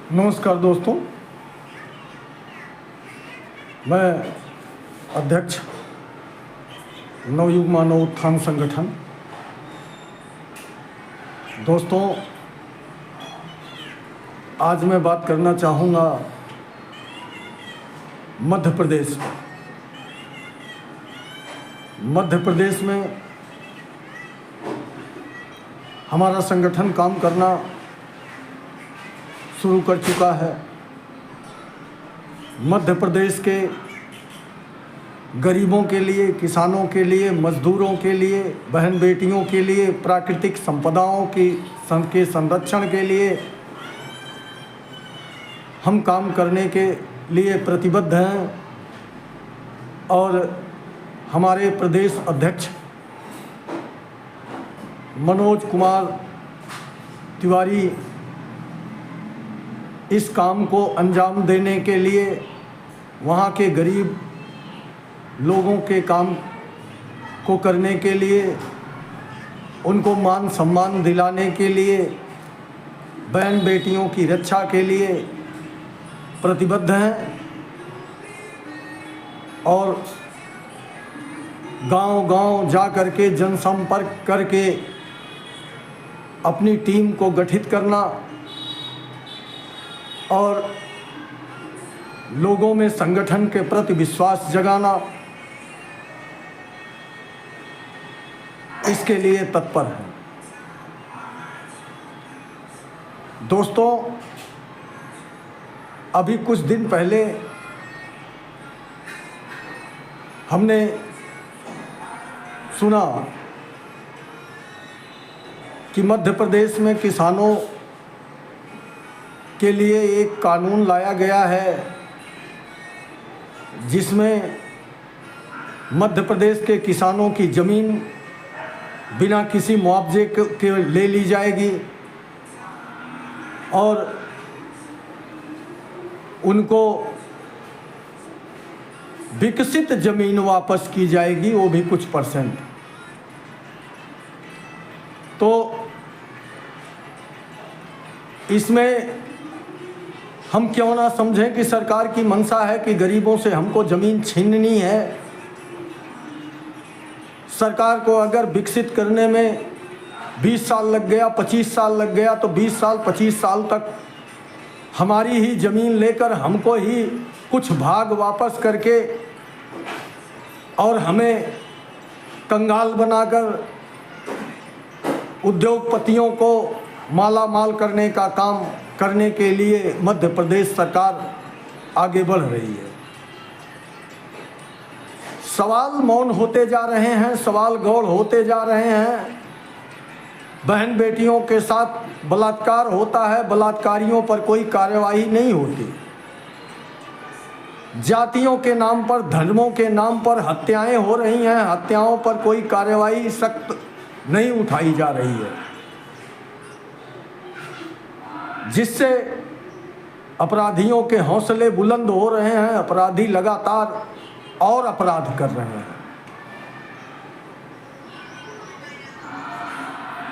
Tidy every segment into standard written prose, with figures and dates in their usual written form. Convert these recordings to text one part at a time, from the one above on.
नमस्कार दोस्तों, मैं अध्यक्ष नवयुग मानव उत्थान संगठन। दोस्तों, आज मैं बात करना चाहूँगा मध्य प्रदेश पर। मध्य प्रदेश में हमारा संगठन काम करना शुरू कर चुका है। मध्य प्रदेश के गरीबों के लिए, किसानों के लिए, मजदूरों के लिए, बहन बेटियों के लिए, प्राकृतिक संपदाओं के संरक्षण के लिए हम काम करने के लिए प्रतिबद्ध हैं। और हमारे प्रदेश अध्यक्ष मनोज कुमार तिवारी इस काम को अंजाम देने के लिए, वहाँ के गरीब लोगों के काम को करने के लिए, उनको मान सम्मान दिलाने के लिए, बहन बेटियों की रक्षा के लिए प्रतिबद्ध हैं। और गांव-गांव जा कर के जनसंपर्क करके अपनी टीम को गठित करना और लोगों में संगठन के प्रति विश्वास जगाना, इसके लिए तत्पर है। दोस्तों, अभी कुछ दिन पहले हमने सुना कि मध्य प्रदेश में किसानों के लिए एक कानून लाया गया है, जिसमें मध्य प्रदेश के किसानों की ज़मीन बिना किसी मुआवजे के ले ली जाएगी और उनको विकसित ज़मीन वापस की जाएगी, वो भी कुछ %। तो इसमें हम क्यों ना समझें कि सरकार की मंशा है कि गरीबों से हमको ज़मीन छीननी है। सरकार को अगर विकसित करने में 20 साल लग गया, 25 साल लग गया, तो 20 साल 25 साल तक हमारी ही ज़मीन लेकर हमको ही कुछ भाग वापस करके और हमें कंगाल बनाकर उद्योगपतियों को माला माल करने का काम करने के लिए मध्य प्रदेश सरकार आगे बढ़ रही है। सवाल मौन होते जा रहे हैं, सवाल गौड़ होते जा रहे हैं। बहन बेटियों के साथ बलात्कार होता है, बलात्कारियों पर कोई कार्रवाई नहीं होती। जातियों के नाम पर, धर्मों के नाम पर हत्याएं हो रही हैं, हत्याओं पर कोई कार्रवाई सख्त नहीं उठाई जा रही है, जिससे अपराधियों के हौसले बुलंद हो रहे हैं। अपराधी लगातार और अपराध कर रहे हैं।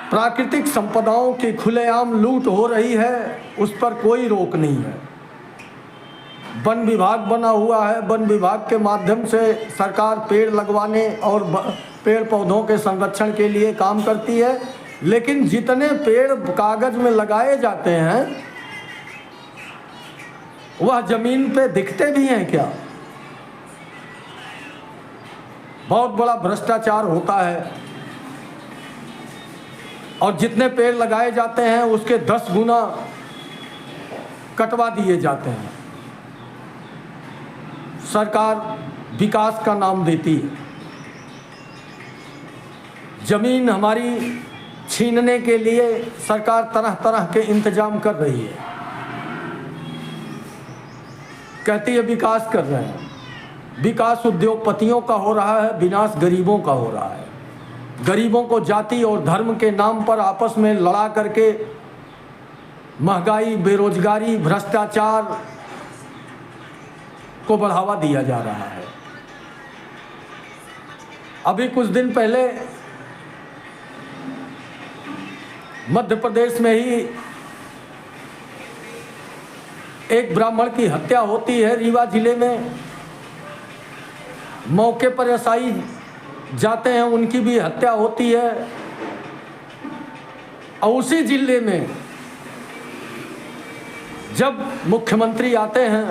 प्राकृतिक संपदाओं की खुलेआम लूट हो रही है, उस पर कोई रोक नहीं है। वन विभाग बना हुआ है, वन विभाग के माध्यम से सरकार पेड़ लगवाने और पेड़ पौधों के संरक्षण के लिए काम करती है, लेकिन जितने पेड़ कागज में लगाए जाते हैं वह जमीन पे दिखते भी हैं क्या? बहुत बड़ा भ्रष्टाचार होता है और जितने पेड़ लगाए जाते हैं उसके 10 गुना कटवा दिए जाते हैं। सरकार विकास का नाम देती है, जमीन हमारी छीनने के लिए सरकार तरह तरह के इंतजाम कर रही है। कहती है विकास कर रहे हैं। विकास उद्योगपतियों का हो रहा है, विनाश गरीबों का हो रहा है। गरीबों को जाति और धर्म के नाम पर आपस में लड़ा करके महंगाई, बेरोजगारी, भ्रष्टाचार को बढ़ावा दिया जा रहा है। अभी कुछ दिन पहले मध्य प्रदेश में ही एक ब्राह्मण की हत्या होती है रीवा जिले में, मौके पर एसआई जाते हैं, उनकी भी हत्या होती है। और उसी जिले में जब मुख्यमंत्री आते हैं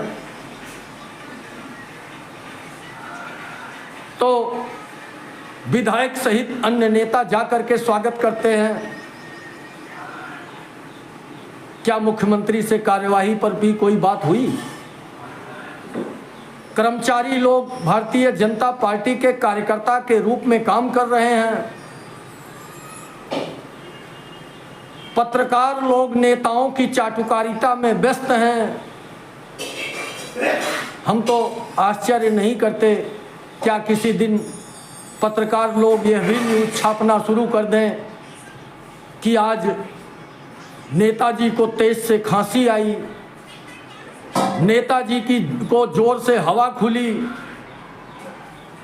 तो विधायक सहित अन्य नेता जाकर के स्वागत करते हैं। क्या मुख्यमंत्री से कार्यवाही पर भी कोई बात हुई? कर्मचारी लोग भारतीय जनता पार्टी के कार्यकर्ता के रूप में काम कर रहे हैं। पत्रकार लोग नेताओं की चाटुकारिता में व्यस्त हैं। हम तो आश्चर्य नहीं करते, क्या किसी दिन पत्रकार लोग यह भी न्यूज़ छापना शुरू कर दें कि आज नेताजी को तेज से खांसी आई, नेताजी को जोर से हवा खुली,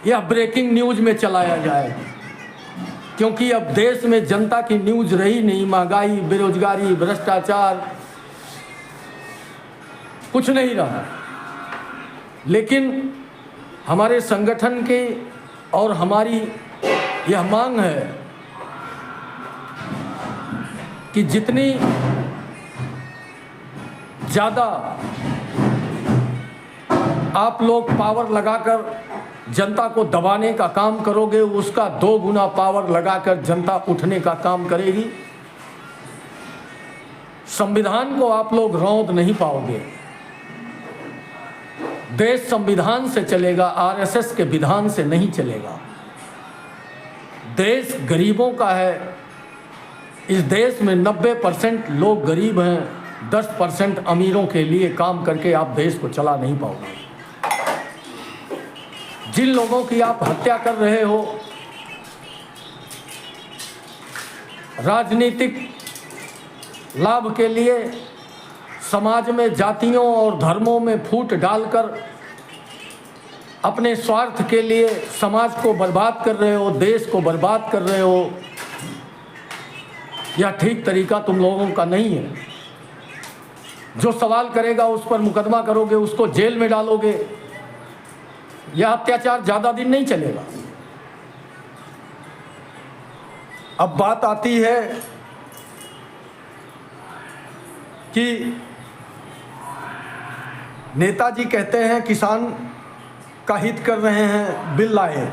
यह ब्रेकिंग न्यूज़ में चलाया जाए। क्योंकि अब देश में जनता की न्यूज़ रही नहीं। महंगाई, बेरोजगारी, भ्रष्टाचार, कुछ नहीं रहा। लेकिन हमारे संगठन के और हमारी यह मांग है कि जितनी ज़्यादा आप लोग पावर लगाकर जनता को दबाने का काम करोगे, उसका 2 गुना पावर लगाकर जनता उठने का काम करेगी। संविधान को आप लोग रौंद नहीं पाओगे। देश संविधान से चलेगा, आरएसएस के विधान से नहीं चलेगा। देश गरीबों का है। इस देश में 90% लोग गरीब हैं। 10% अमीरों के लिए काम करके आप देश को चला नहीं पाओगे। जिन लोगों की आप हत्या कर रहे हो, राजनीतिक लाभ के लिए समाज में जातियों और धर्मों में फूट डालकर अपने स्वार्थ के लिए समाज को बर्बाद कर रहे हो, देश को बर्बाद कर रहे हो, यह ठीक तरीका तुम लोगों का नहीं है। जो सवाल करेगा उस पर मुकदमा करोगे, उसको जेल में डालोगे। यह अत्याचार ज़्यादा दिन नहीं चलेगा। अब बात आती है कि नेताजी कहते हैं किसान का हित कर रहे हैं, बिल लाए।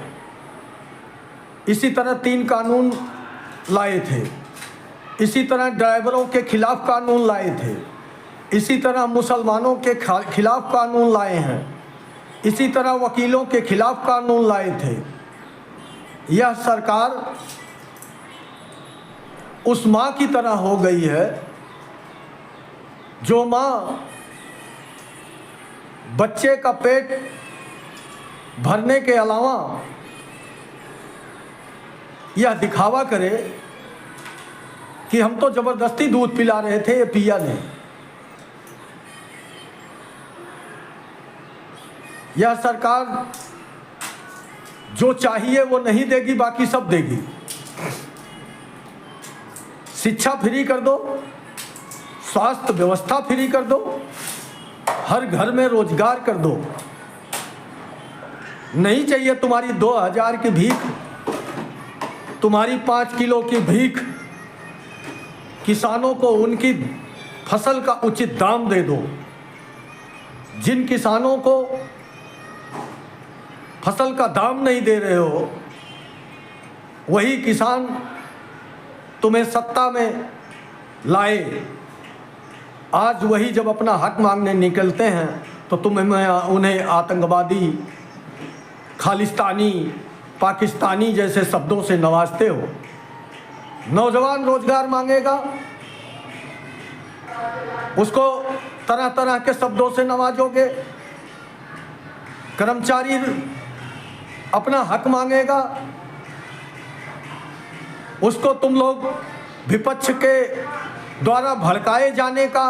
इसी तरह 3 कानून लाए थे। इसी तरह ड्राइवरों के खिलाफ कानून लाए थे। इसी तरह मुसलमानों के खिलाफ कानून लाए हैं। इसी तरह वकीलों के खिलाफ कानून लाए थे। यह सरकार उस माँ की तरह हो गई है जो माँ बच्चे का पेट भरने के अलावा यह दिखावा करे कि हम तो ज़बरदस्ती दूध पिला रहे थे, ये पिया नहीं। यह सरकार जो चाहिए वो नहीं देगी, बाकी सब देगी। शिक्षा फ्री कर दो, स्वास्थ्य व्यवस्था फ्री कर दो, हर घर में रोजगार कर दो। नहीं चाहिए तुम्हारी 2000 की भीख, तुम्हारी 5 किलो की भीख। किसानों को उनकी फसल का उचित दाम दे दो। जिन किसानों को फसल का दाम नहीं दे रहे हो, वही किसान तुम्हें सत्ता में लाए। आज वही जब अपना हक मांगने निकलते हैं तो तुम उन्हें आतंकवादी, खालिस्तानी, पाकिस्तानी जैसे शब्दों से नवाजते हो। नौजवान रोजगार मांगेगा, उसको तरह तरह के शब्दों से नवाजोगे। कर्मचारी अपना हक मांगेगा, उसको तुम लोग विपक्ष के द्वारा भड़काए जाने का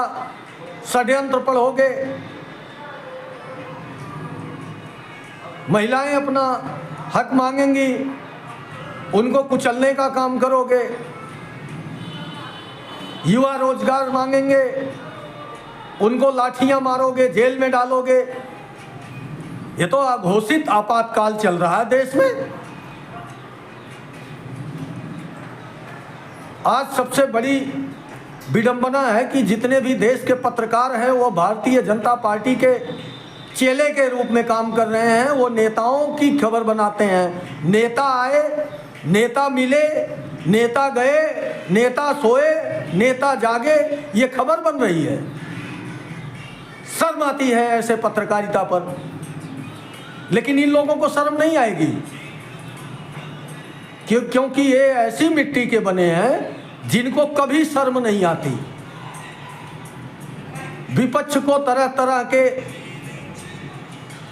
षड्यंत्र पढ़ोगे। महिलाएं अपना हक मांगेंगी, उनको कुचलने का काम करोगे। युवा रोजगार मांगेंगे, उनको लाठियां मारोगे, जेल में डालोगे। ये तो अघोषित आपातकाल चल रहा है देश में। आज सबसे बड़ी विडंबना है कि जितने भी देश के पत्रकार हैं वो भारतीय जनता पार्टी के चेले के रूप में काम कर रहे हैं। वो नेताओं की खबर बनाते हैं। नेता आए, नेता मिले, नेता गए, नेता सोए, नेता जागे, ये खबर बन रही है। शर्म आती है ऐसे पत्रकारिता पर, लेकिन इन लोगों को शर्म नहीं आएगी क्योंकि ये ऐसी मिट्टी के बने हैं जिनको कभी शर्म नहीं आती। विपक्ष को तरह तरह के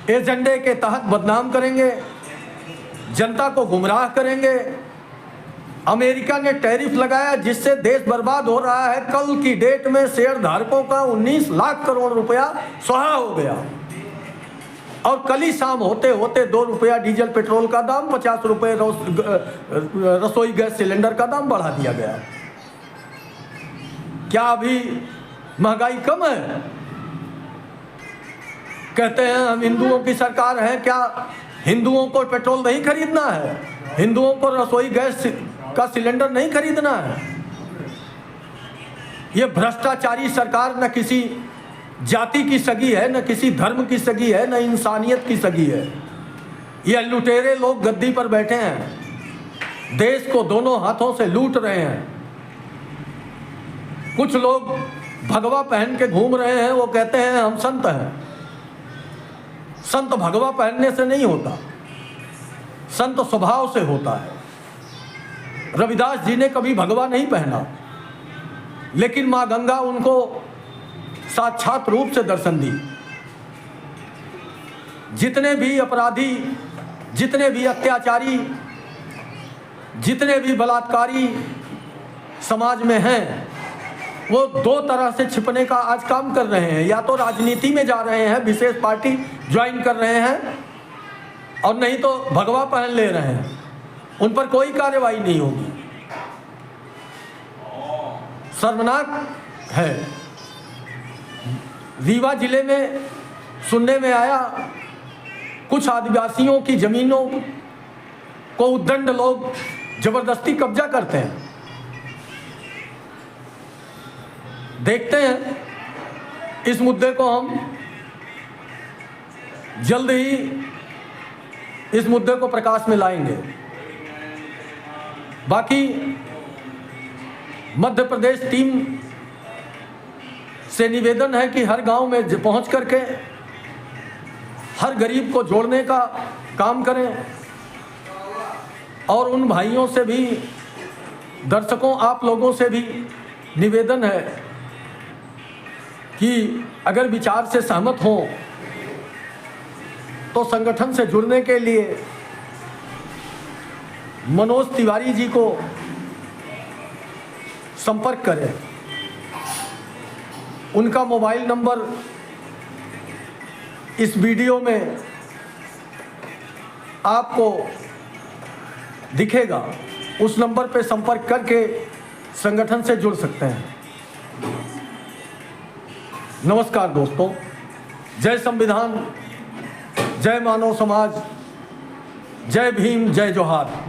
एजेंडे के तहत बदनाम करेंगे, जनता को गुमराह करेंगे। अमेरिका ने टैरिफ लगाया जिससे देश बर्बाद हो रहा है। कल की डेट में शेयर धारकों का 19 लाख करोड़ रुपया स्वाहा हो गया। और कल ही शाम होते होते 2 रुपया डीजल पेट्रोल का दाम, 50 रुपये रसोई गैस सिलेंडर का दाम बढ़ा दिया गया। क्या अभी महंगाई कम है? कहते हैं हम हिंदुओं की सरकार है। क्या हिंदुओं को पेट्रोल नहीं खरीदना है? हिंदुओं को रसोई गैस का सिलेंडर नहीं खरीदना है? ये भ्रष्टाचारी सरकार न किसी जाति की सगी है, न किसी धर्म की सगी है, न इंसानियत की सगी है। ये लुटेरे लोग गद्दी पर बैठे हैं, देश को दोनों हाथों से लूट रहे हैं। कुछ लोग भगवा पहन के घूम रहे हैं, वो कहते हैं हम संत हैं। संत भगवा पहनने से नहीं होता, संत स्वभाव से होता है। रविदास जी ने कभी भगवा नहीं पहना, लेकिन माँ गंगा उनको साक्षात रूप से दर्शन दी। जितने भी अपराधी, जितने भी अत्याचारी, जितने भी बलात्कारी समाज में हैं, वो 2 तरह से छिपने का आज काम कर रहे हैं। या तो राजनीति में जा रहे हैं, विशेष पार्टी ज्वाइन कर रहे हैं, और नहीं तो भगवा पहन ले रहे हैं। उन पर कोई कार्रवाई नहीं होगी। शर्मनाक है। रीवा जिले में सुनने में आया कुछ आदिवासियों की जमीनों को उद्दंड लोग जबरदस्ती कब्जा करते हैं। देखते हैं, इस मुद्दे को हम जल्द ही इस मुद्दे को प्रकाश में लाएंगे। बाकी मध्य प्रदेश टीम से निवेदन है कि हर गांव में पहुंच करके हर गरीब को जोड़ने का काम करें। और उन भाइयों से भी, दर्शकों, आप लोगों से भी निवेदन है कि अगर विचार से सहमत हों तो संगठन से जुड़ने के लिए मनोज तिवारी जी को संपर्क करें। उनका मोबाइल नंबर इस वीडियो में आपको दिखेगा। उस नंबर पर संपर्क करके संगठन से जुड़ सकते हैं। नमस्कार दोस्तों, जय संविधान, जय मानव समाज, जय भीम, जय जोहार।